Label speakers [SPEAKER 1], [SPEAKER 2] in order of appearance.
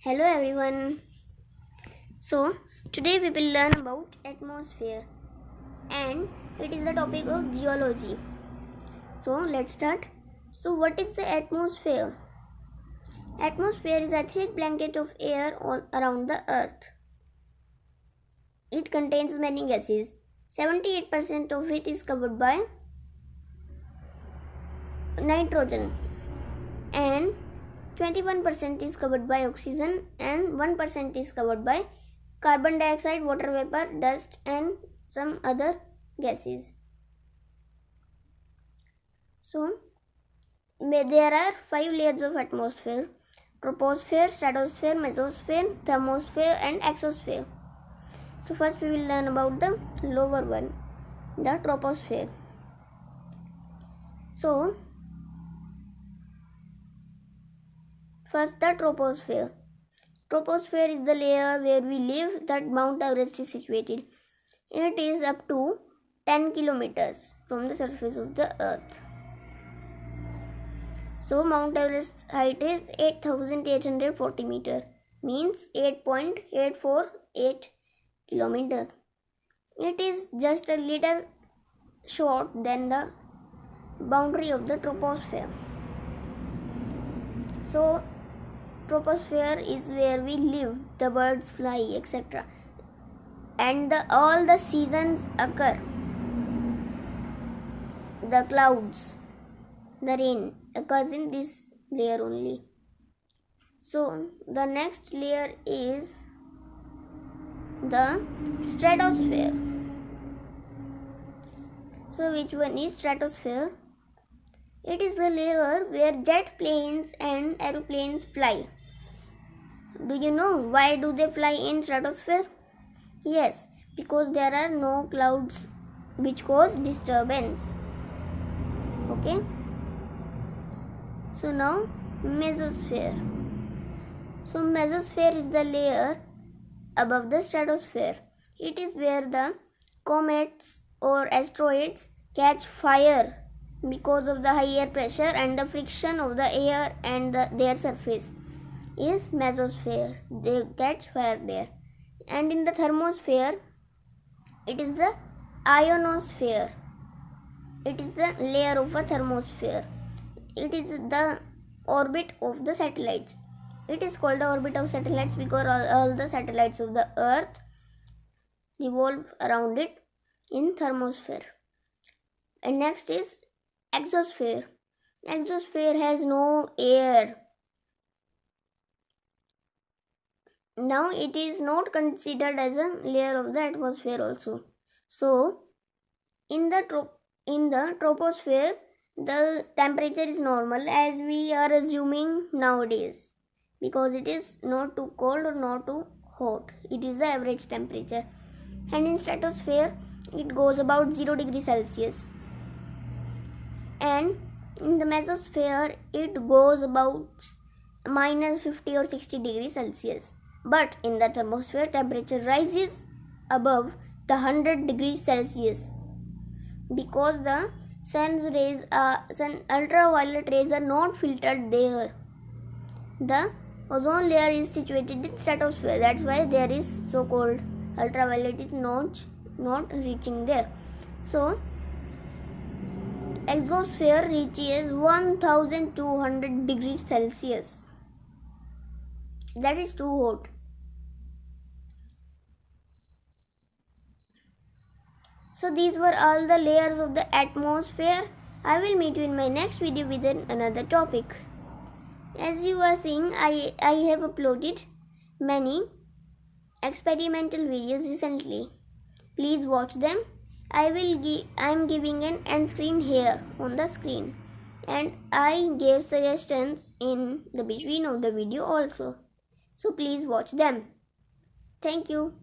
[SPEAKER 1] Hello everyone. So today we will learn about atmosphere and it is the topic of geology. So let's start. So what is the atmosphere? Atmosphere is a thick blanket of air around the earth. It contains many gases. 78% of it is covered by nitrogen and 21% is covered by oxygen and 1% is covered by carbon dioxide, water vapor, dust and some other gases. So there are 5 layers of atmosphere: troposphere, stratosphere, mesosphere, thermosphere and exosphere. So first we will learn about the lower one, the troposphere. So first, the troposphere. Troposphere is the layer where we live that Mount Everest is situated. It is up to 10 kilometers from the surface of the earth. So Mount Everest's height is 8,840 meters, means 8.848 kilometers. It is just a little short than the boundary of the troposphere. So troposphere is where we live, the birds fly, etc. And all the seasons occur. The clouds, the rain occurs in this layer only. So the next layer is the stratosphere. So which one is stratosphere? It is the layer where jet planes and aeroplanes fly. Do you know why do they fly in stratosphere? Yes, because there are no clouds which cause disturbance. Okay. So now mesosphere. So mesosphere is the layer above the stratosphere. It is where the comets or asteroids catch fire because of the high air pressure and the friction of the air and their surface is mesosphere. They catch fire there. And in the thermosphere, it is the ionosphere. It is the layer of a thermosphere. It is the orbit of the satellites. It is called the orbit of satellites because all the satellites of the earth revolve around it in thermosphere. And next is exosphere. Exosphere has no air. Now it is not considered as a layer of the atmosphere also. So in the troposphere, the temperature is normal as we are assuming nowadays, because it is not too cold or not too hot. It is the average temperature. And in stratosphere, it goes about 0 degrees Celsius. And in the mesosphere, it goes about minus 50 or 60 degrees Celsius. But in the thermosphere, temperature rises above the 100 degrees Celsius because the sun's rays, ultraviolet rays are not filtered there. The ozone layer is situated in stratosphere. That's why there is so cold. Ultraviolet is not reaching there. So exosphere reaches 1200 degrees Celsius. That is too hot. So these were all the layers of the atmosphere. I will meet you in my next video with another topic. As you are seeing, I have uploaded many experimental videos recently. Please watch them. I am giving an end screen here on the screen, and I gave suggestions in the between of the video also. So please watch them. Thank you.